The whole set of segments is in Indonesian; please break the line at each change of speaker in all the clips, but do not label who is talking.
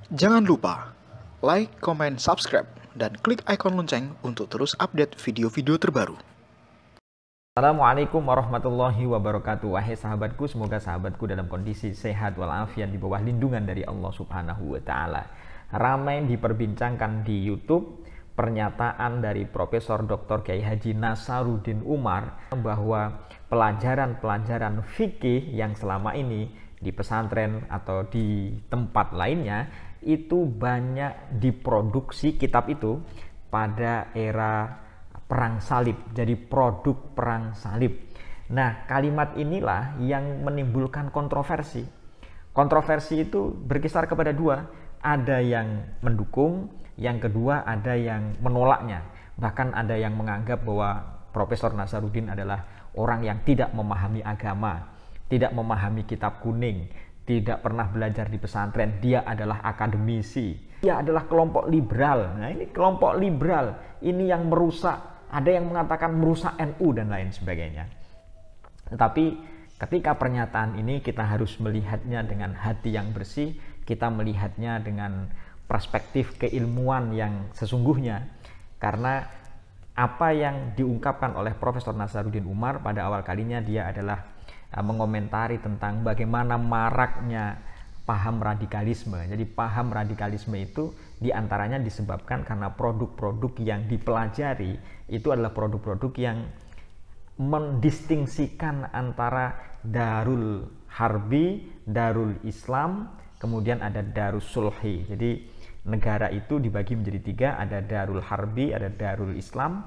Jangan lupa like, comment, subscribe, dan klik icon lonceng untuk terus update video-video terbaru.
Assalamualaikum warahmatullahi wabarakatuh. Wahai sahabatku, semoga sahabatku dalam kondisi sehat walafiat di bawah lindungan dari Allah Subhanahu wa taala. Ramai diperbincangkan di YouTube pernyataan dari Profesor Dr. Kiai Haji Nasaruddin Umar bahwa pelajaran-pelajaran fikih yang selama ini di pesantren atau di tempat lainnya itu banyak diproduksi kitab itu pada era perang salib, jadi produk perang salib. Nah, kalimat inilah yang menimbulkan kontroversi. Kontroversi itu berkisar kepada dua, ada yang mendukung, yang kedua ada yang menolaknya. Bahkan ada yang menganggap bahwa Profesor Nasaruddin adalah orang yang tidak memahami agama, tidak memahami kitab kuning, tidak pernah belajar di pesantren, dia adalah akademisi, dia adalah kelompok liberal. Nah, ini kelompok liberal ini yang merusak, ada yang mengatakan merusak NU dan lain sebagainya. Tetapi ketika pernyataan ini kita harus melihatnya dengan hati yang bersih, kita melihatnya dengan perspektif keilmuan yang sesungguhnya, karena apa yang diungkapkan oleh Profesor Nasaruddin Umar pada awal kalinya dia adalah mengomentari tentang bagaimana maraknya paham radikalisme. Jadi paham radikalisme itu diantaranya disebabkan karena produk-produk yang dipelajari itu adalah produk-produk yang mendistingsikan antara Darul Harbi, Darul Islam, kemudian ada Darus Sulhi. Jadi negara itu dibagi menjadi tiga, ada Darul Harbi, ada Darul Islam,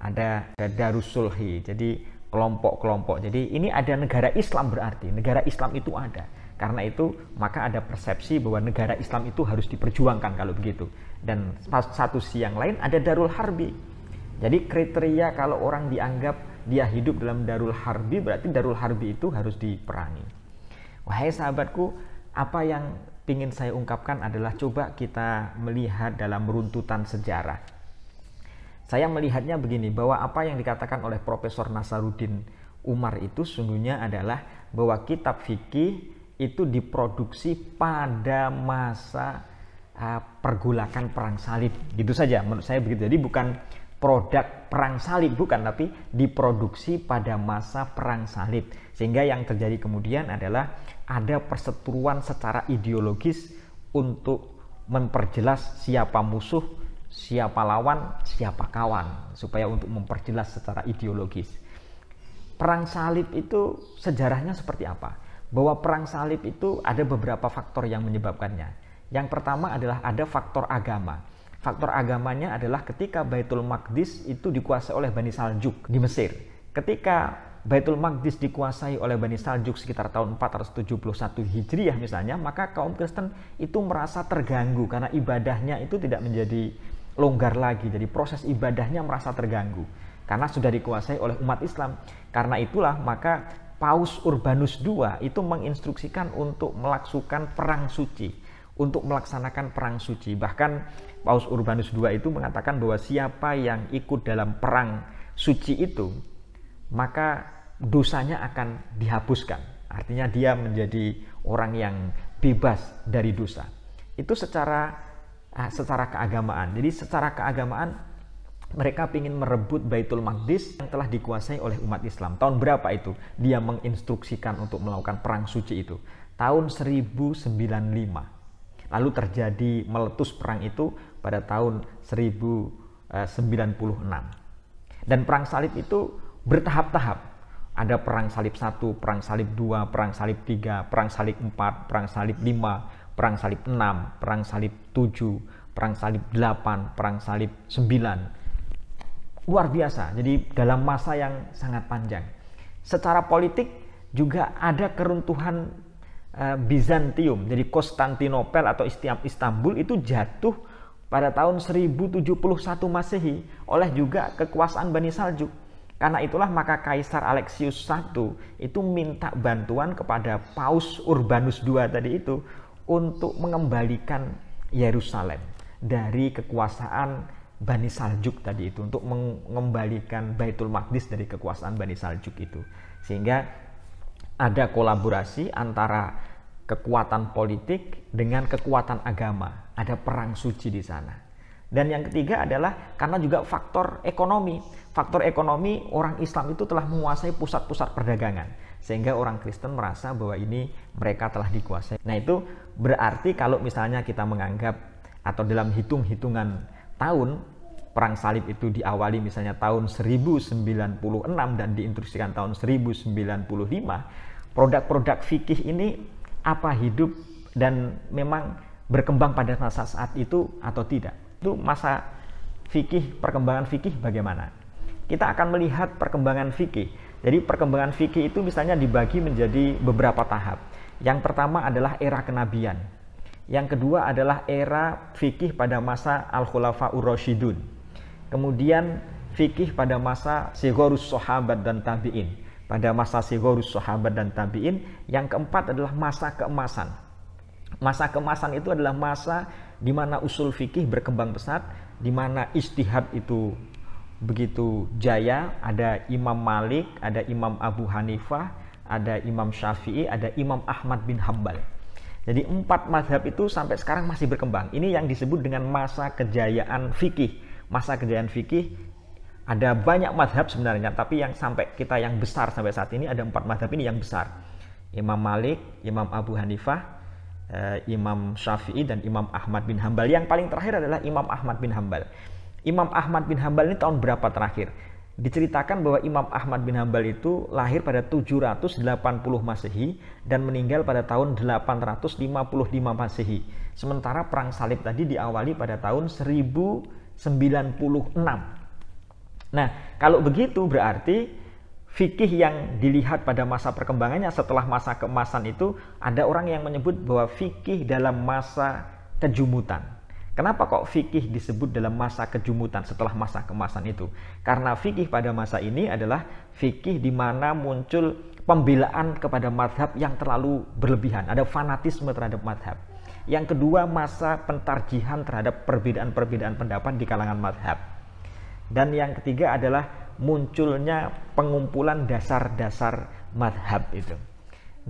ada Darus Sulhi. Jadi kelompok-kelompok. Jadi ini ada negara Islam, berarti negara Islam itu ada. Karena itu maka ada persepsi bahwa negara Islam itu harus diperjuangkan kalau begitu. Dan satu sisi yang lain ada Darul Harbi. Jadi kriteria kalau orang dianggap dia hidup dalam Darul Harbi, berarti Darul Harbi itu harus diperangi. Wahai sahabatku, apa yang ingin saya ungkapkan adalah coba kita melihat dalam runtutan sejarah. Saya melihatnya begini, bahwa apa yang dikatakan oleh Profesor Nasaruddin Umar itu sesungguhnya adalah bahwa kitab fikih itu diproduksi pada masa pergolakan perang salib. Gitu saja menurut saya begitu. Jadi bukan produk perang salib, bukan, tapi diproduksi pada masa perang salib. Sehingga yang terjadi kemudian adalah ada perseteruan secara ideologis untuk memperjelas siapa musuh, siapa lawan, siapa kawan, supaya untuk memperjelas secara ideologis. Perang salib itu sejarahnya seperti apa? Bahwa perang salib itu ada beberapa faktor yang menyebabkannya. Yang pertama adalah ada faktor agama. Faktor agamanya adalah ketika Baitul Maqdis itu dikuasai oleh Bani Saljuk di Mesir. Ketika Baitul Maqdis dikuasai oleh Bani Saljuk sekitar tahun 471 Hijriah misalnya, maka kaum Kristen itu merasa terganggu karena ibadahnya itu tidak menjadi longgar lagi. Jadi proses ibadahnya merasa terganggu karena sudah dikuasai oleh umat Islam. Karena itulah maka Paus Urbanus II itu menginstruksikan untuk melakukan perang suci, untuk melaksanakan perang suci. Bahkan Paus Urbanus II itu mengatakan bahwa siapa yang ikut dalam perang suci itu, maka dosanya akan dihapuskan. Artinya dia menjadi orang yang bebas dari dosa. Itu secara keagamaan. Jadi secara keagamaan mereka ingin merebut Baitul Maqdis yang telah dikuasai oleh umat Islam. Tahun berapa itu? Dia menginstruksikan untuk melakukan perang suci itu. Tahun 1095. Lalu terjadi meletus perang itu pada tahun 1096. Dan perang salib itu bertahap-tahap. Ada perang salib 1, perang salib 2, perang salib 3, perang salib 4, perang salib 5, perang salib 6, perang salib 7, perang salib 8, perang salib 9. Luar biasa. Jadi dalam masa yang sangat panjang. Secara politik juga ada keruntuhan Bizantium. Jadi Konstantinopel atau Istanbul itu jatuh pada tahun 1071 Masehi oleh juga kekuasaan Bani Saljuk. Karena itulah maka Kaisar Alexius I itu minta bantuan kepada Paus Urbanus II tadi itu untuk mengembalikan Yerusalem dari kekuasaan Bani Saljuk tadi itu, untuk mengembalikan Baitul Maqdis dari kekuasaan Bani Saljuk itu. Sehingga ada kolaborasi antara kekuatan politik dengan kekuatan agama. Ada perang suci di sana. Dan yang ketiga adalah karena juga faktor ekonomi. Faktor ekonomi, orang Islam itu telah menguasai pusat-pusat perdagangan. Sehingga orang Kristen merasa bahwa ini mereka telah dikuasai. Nah itu berarti kalau misalnya kita menganggap atau dalam hitung-hitungan tahun, perang salib itu diawali misalnya tahun 1096 dan diinstruksikan tahun 1095, produk-produk fikih ini apa hidup dan memang berkembang pada masa saat itu atau tidak. Itu masa fikih, perkembangan fikih bagaimana? Kita akan melihat perkembangan fikih. Jadi perkembangan fikih itu misalnya dibagi menjadi beberapa tahap. Yang pertama adalah era kenabian. Yang kedua adalah era fikih pada masa Al-Khulafa'ur Rasyidun. Kemudian fikih pada masa Sighorus Sahabat dan Tabi'in. Pada masa Sighorus Sahabat dan Tabi'in. Yang keempat adalah masa keemasan. Masa keemasan itu adalah masa di mana usul fikih berkembang pesat, di mana ijtihad itu begitu jaya. Ada Imam Malik, ada Imam Abu Hanifah, ada Imam Syafi'i, ada Imam Ahmad bin Hambal. Jadi 4 mazhab itu sampai sekarang masih berkembang. Ini yang disebut dengan masa kejayaan fikih. Masa kejayaan fikih ada banyak mazhab sebenarnya, tapi yang sampai kita yang besar sampai saat ini ada 4 mazhab ini yang besar. Imam Malik, Imam Abu Hanifah, Imam Syafi'i dan Imam Ahmad bin Hambal. Yang paling terakhir adalah Imam Ahmad bin Hambal. Imam Ahmad bin Hambal ini tahun berapa terakhir? Diceritakan bahwa Imam Ahmad bin Hambal itu lahir pada 780 Masehi dan meninggal pada tahun 855 Masehi. Sementara perang salib tadi diawali pada tahun 1096. Nah, kalau begitu berarti fikih yang dilihat pada masa perkembangannya setelah masa keemasan itu, ada orang yang menyebut bahwa fikih dalam masa kejumutan. Kenapa kok fikih disebut dalam masa kejumutan setelah masa keemasan itu? Karena fikih pada masa ini adalah fikih di mana muncul pembelaan kepada mazhab yang terlalu berlebihan. Ada fanatisme terhadap mazhab. Yang kedua, masa pentarjihan terhadap perbedaan-perbedaan pendapat di kalangan mazhab. Dan yang ketiga adalah munculnya pengumpulan dasar-dasar mazhab itu.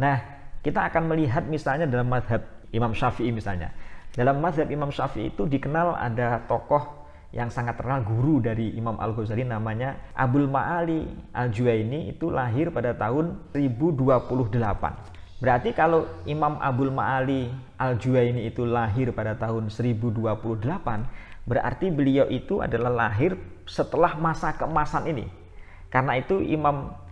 Nah, kita akan melihat misalnya dalam mazhab Imam Syafi'i misalnya. Dalam mazhab Imam Syafi'i itu dikenal ada tokoh yang sangat terkenal, guru dari Imam Al-Ghazali, namanya Abul Ma'ali Al-Juwaini. Itu lahir pada tahun 1028. Berarti kalau Imam Abul Ma'ali Al-Juwaini itu lahir pada tahun 1028, berarti beliau itu adalah lahir setelah masa keemasan ini. Karena itu Imam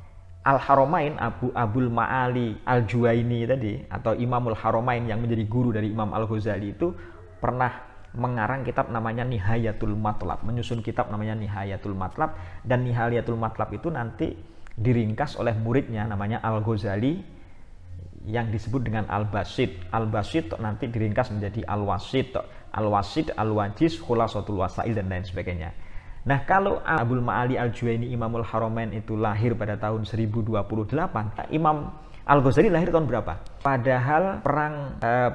Al-Haramain, Abul Ma'ali Al-Juwaini tadi, atau Imamul Haramain yang menjadi guru dari Imam Al-Ghazali itu pernah mengarang kitab namanya Nihayatul Matlab, menyusun kitab namanya Nihayatul Matlab, dan Nihayatul Matlab itu nanti diringkas oleh muridnya namanya Al-Ghazali yang disebut dengan Al-Basit. Al-Basit nanti diringkas menjadi Al-Wasit, Al-Wasit, Al-Wajiz, Khulasatul Wasail dan lain sebagainya. Nah, kalau Abul Ma'ali Al-Juwaini Imamul Haramain itu lahir pada tahun 1028, Imam Al-Ghazali lahir tahun berapa? Padahal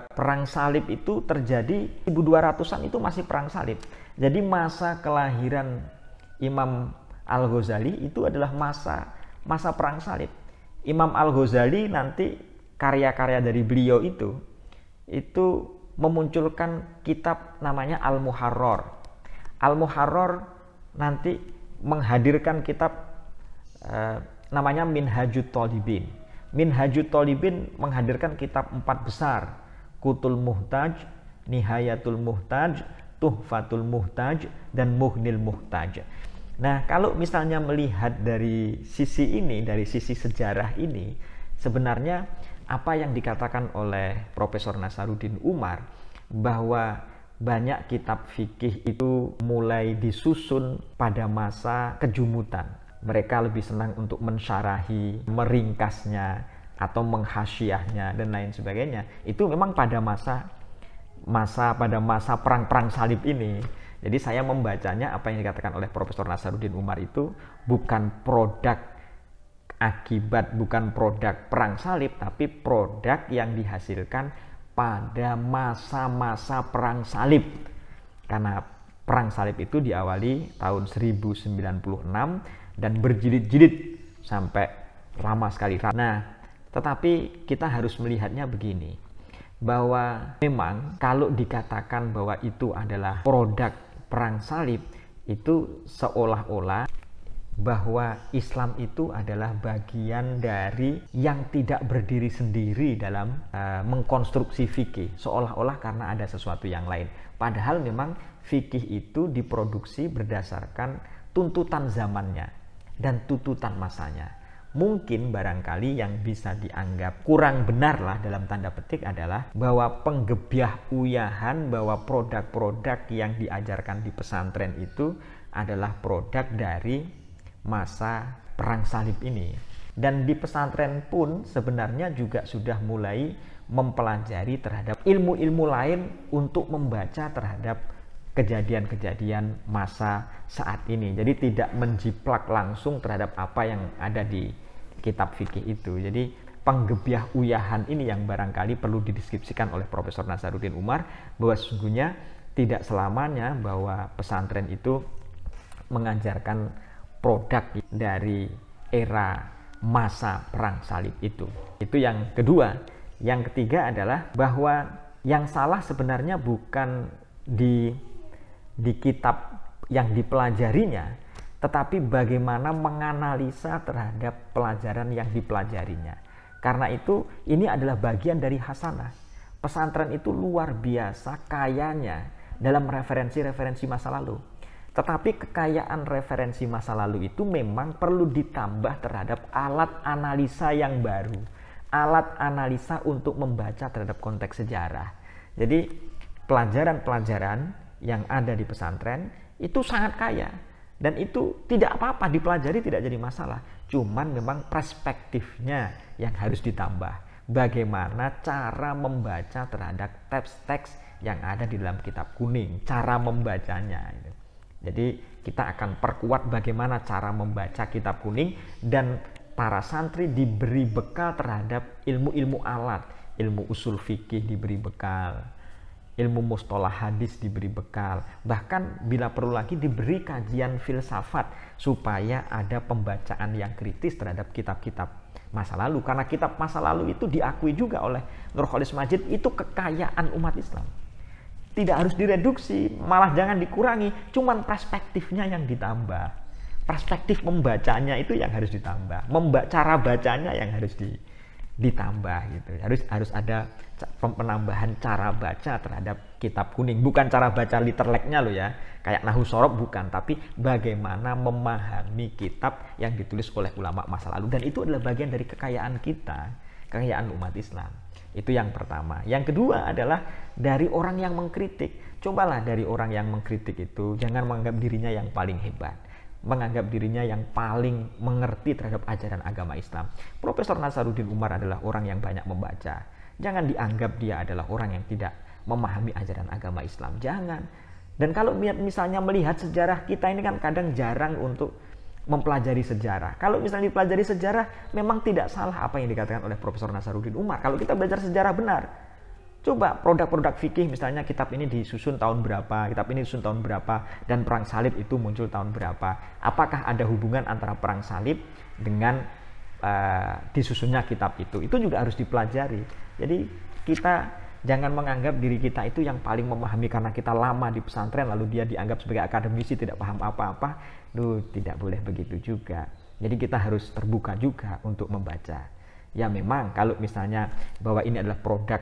perang salib itu terjadi 1200-an, itu masih perang salib. Jadi masa kelahiran Imam Al-Ghazali itu adalah masa perang salib. Imam Al-Ghazali nanti karya-karya dari beliau itu memunculkan kitab namanya Al-Muharrar. Al-Muharrar nanti menghadirkan kitab namanya Minhajut Thalibin. Minhajut Thalibin menghadirkan kitab 4 besar, Qutul Muhtaj, Nihayatul Muhtaj, Tuhfatul Muhtaj, dan Mughnil Muhtaj. Nah, kalau misalnya melihat dari sisi ini, dari sisi sejarah ini, sebenarnya apa yang dikatakan oleh Profesor Nasaruddin Umar, bahwa banyak kitab fikih itu mulai disusun pada masa kejumutan. Mereka lebih senang untuk mensyarahi, meringkasnya, atau menghasyiahnya, dan lain sebagainya. Itu memang pada masa perang-perang salib ini. Jadi saya membacanya apa yang dikatakan oleh Profesor Nasaruddin Umar itu bukan produk akibat, bukan produk perang salib, tapi produk yang dihasilkan pada masa-masa perang salib. Karena perang salib itu diawali tahun 1096 dan berjilid-jilid sampai lama sekali. Nah, tetapi kita harus melihatnya begini. bahwa memang kalau dikatakan bahwa itu adalah produk perang salib, itu seolah-olah bahwa Islam itu adalah bagian dari yang tidak berdiri sendiri dalam mengkonstruksi fikih, seolah-olah karena ada sesuatu yang lain. Padahal memang fikih itu diproduksi berdasarkan tuntutan zamannya dan tuntutan masanya. Mungkin barangkali yang bisa dianggap kurang benar lah dalam tanda petik adalah bahwa penggebyah uyahan bahwa produk-produk yang diajarkan di pesantren itu adalah produk dari masa perang salib ini. Dan di pesantren pun sebenarnya juga sudah mulai mempelajari terhadap ilmu-ilmu lain untuk membaca terhadap kejadian-kejadian masa saat ini. Jadi tidak menjiplak langsung terhadap apa yang ada di kitab fikih itu. Jadi penggebyah uyahan ini yang barangkali perlu dideskripsikan oleh Profesor Nasaruddin Umar, bahwa sesungguhnya tidak selamanya bahwa pesantren itu mengajarkan produk dari era masa perang salib itu. Itu yang kedua. Yang ketiga adalah bahwa yang salah sebenarnya bukan di kitab yang dipelajarinya, tetapi bagaimana menganalisa terhadap pelajaran yang dipelajarinya. Karena itu ini adalah bagian dari hasanah. Pesantren itu luar biasa kayanya dalam referensi-referensi masa lalu. Tetapi kekayaan referensi masa lalu itu memang perlu ditambah terhadap alat analisa yang baru. Alat analisa untuk membaca terhadap konteks sejarah. Jadi pelajaran-pelajaran yang ada di pesantren itu sangat kaya. Dan itu tidak apa-apa dipelajari, tidak jadi masalah. Cuman memang perspektifnya yang harus ditambah. Bagaimana cara membaca terhadap teks-teks yang ada di dalam kitab kuning. Cara membacanya. Jadi kita akan perkuat bagaimana cara membaca kitab kuning, dan para santri diberi bekal terhadap ilmu-ilmu alat, ilmu usul fikih diberi bekal, ilmu mustalah hadis diberi bekal, bahkan bila perlu lagi diberi kajian filsafat supaya ada pembacaan yang kritis terhadap kitab-kitab masa lalu. Karena kitab masa lalu itu diakui juga oleh Nurcholish Madjid itu kekayaan umat Islam. Tidak harus direduksi, malah jangan dikurangi, cuman perspektifnya yang ditambah. Perspektif membacanya itu yang harus ditambah. Cara bacanya yang harus ditambah gitu. Harus ada penambahan cara baca terhadap kitab kuning. Bukan cara baca literleknya loh ya, kayak Nahwu Shorob bukan, tapi bagaimana memahami kitab yang ditulis oleh ulama masa lalu. Dan itu adalah bagian dari kekayaan kita, kekayaan umat Islam. Itu yang pertama. Yang kedua adalah dari orang yang mengkritik. Cobalah dari orang yang mengkritik itu jangan menganggap dirinya yang paling hebat, menganggap dirinya yang paling mengerti terhadap ajaran agama Islam. Profesor Nasaruddin Umar adalah orang yang banyak membaca. Jangan dianggap dia adalah orang yang tidak memahami ajaran agama Islam. Jangan. Dan kalau misalnya melihat sejarah kita ini kan kadang jarang untuk mempelajari sejarah. Kalau misalnya dipelajari sejarah, memang tidak salah apa yang dikatakan oleh Profesor Nasaruddin Umar. Kalau kita belajar sejarah benar, coba produk-produk fikih, misalnya kitab ini disusun tahun berapa, kitab ini disusun tahun berapa, dan perang salib itu muncul tahun berapa. Apakah ada hubungan antara perang salib dengan disusunnya kitab itu? Itu juga harus dipelajari. Jadi kita jangan menganggap diri kita itu yang paling memahami karena kita lama di pesantren, lalu dia dianggap sebagai akademisi tidak paham apa-apa. Tidak boleh begitu juga. Jadi kita harus terbuka juga untuk membaca. Ya memang kalau misalnya bahwa ini adalah produk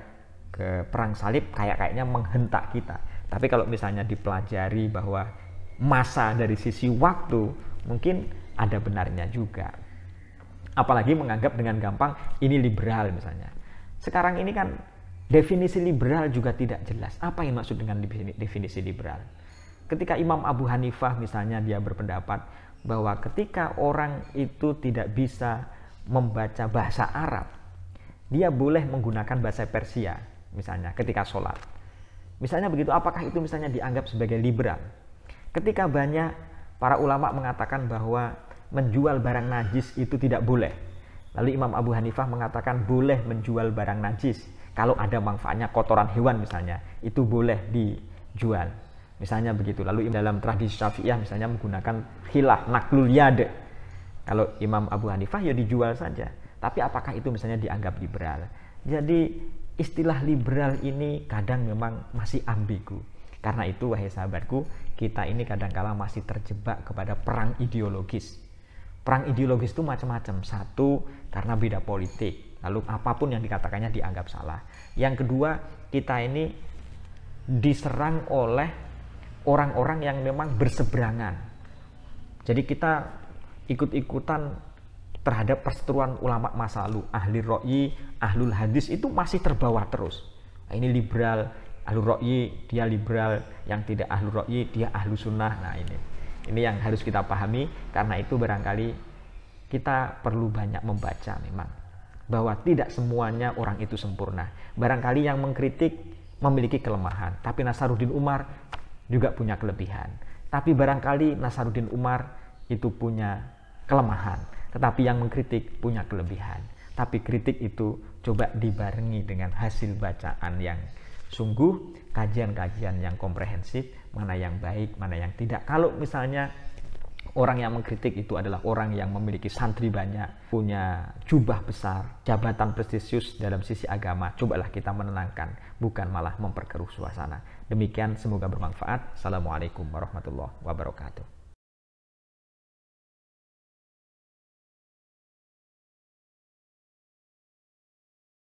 ke perang salib, kayaknya menghentak kita. Tapi kalau misalnya dipelajari bahwa masa dari sisi waktu, mungkin ada benarnya juga. Apalagi menganggap dengan gampang ini liberal misalnya. Sekarang ini kan definisi liberal juga tidak jelas. Apa yang maksud dengan definisi liberal? Ketika Imam Abu Hanifah misalnya dia berpendapat bahwa ketika orang itu tidak bisa membaca bahasa Arab, dia boleh menggunakan bahasa Persia misalnya ketika sholat. Misalnya begitu, apakah itu misalnya dianggap sebagai liberal? Ketika banyak para ulama mengatakan bahwa menjual barang najis itu tidak boleh. Lalu Imam Abu Hanifah mengatakan boleh menjual barang najis. Kalau ada manfaatnya kotoran hewan misalnya, itu boleh dijual. Misalnya begitu. Lalu dalam tradisi Syafi'iyah misalnya menggunakan khilah, naklul yad. Kalau Imam Abu Hanifah ya dijual saja. Tapi apakah itu misalnya dianggap liberal? Jadi istilah liberal ini kadang memang masih ambigu. Karena itu wahai sahabatku, kita ini kadang-kala masih terjebak kepada perang ideologis. Perang ideologis itu macam-macam. Satu, karena beda politik. Lalu apapun yang dikatakannya dianggap salah. Yang kedua, kita ini diserang oleh orang-orang yang memang berseberangan. Jadi kita ikut-ikutan terhadap perseteruan ulama masa lalu, ahli ra'yi, ahlul hadis itu masih terbawa terus. Nah, ini liberal, ahlul ra'yi dia liberal, yang tidak ahlul ra'yi dia ahlu sunnah. Nah ini yang harus kita pahami. Karena itu barangkali kita perlu banyak membaca memang, bahwa tidak semuanya orang itu sempurna. Barangkali yang mengkritik memiliki kelemahan, tapi Nasaruddin Umar juga punya kelebihan. Tapi barangkali Nasaruddin Umar itu punya kelemahan, tetapi yang mengkritik punya kelebihan. Tapi kritik itu coba dibarengi dengan hasil bacaan yang sungguh, kajian-kajian yang komprehensif, mana yang baik, mana yang tidak. Kalau misalnya orang yang mengkritik itu adalah orang yang memiliki santri banyak, punya jubah besar, jabatan prestisius dalam sisi agama, cobalah kita menenangkan, bukan malah memperkeruh suasana. Demikian, semoga bermanfaat. Assalamualaikum warahmatullahi wabarakatuh.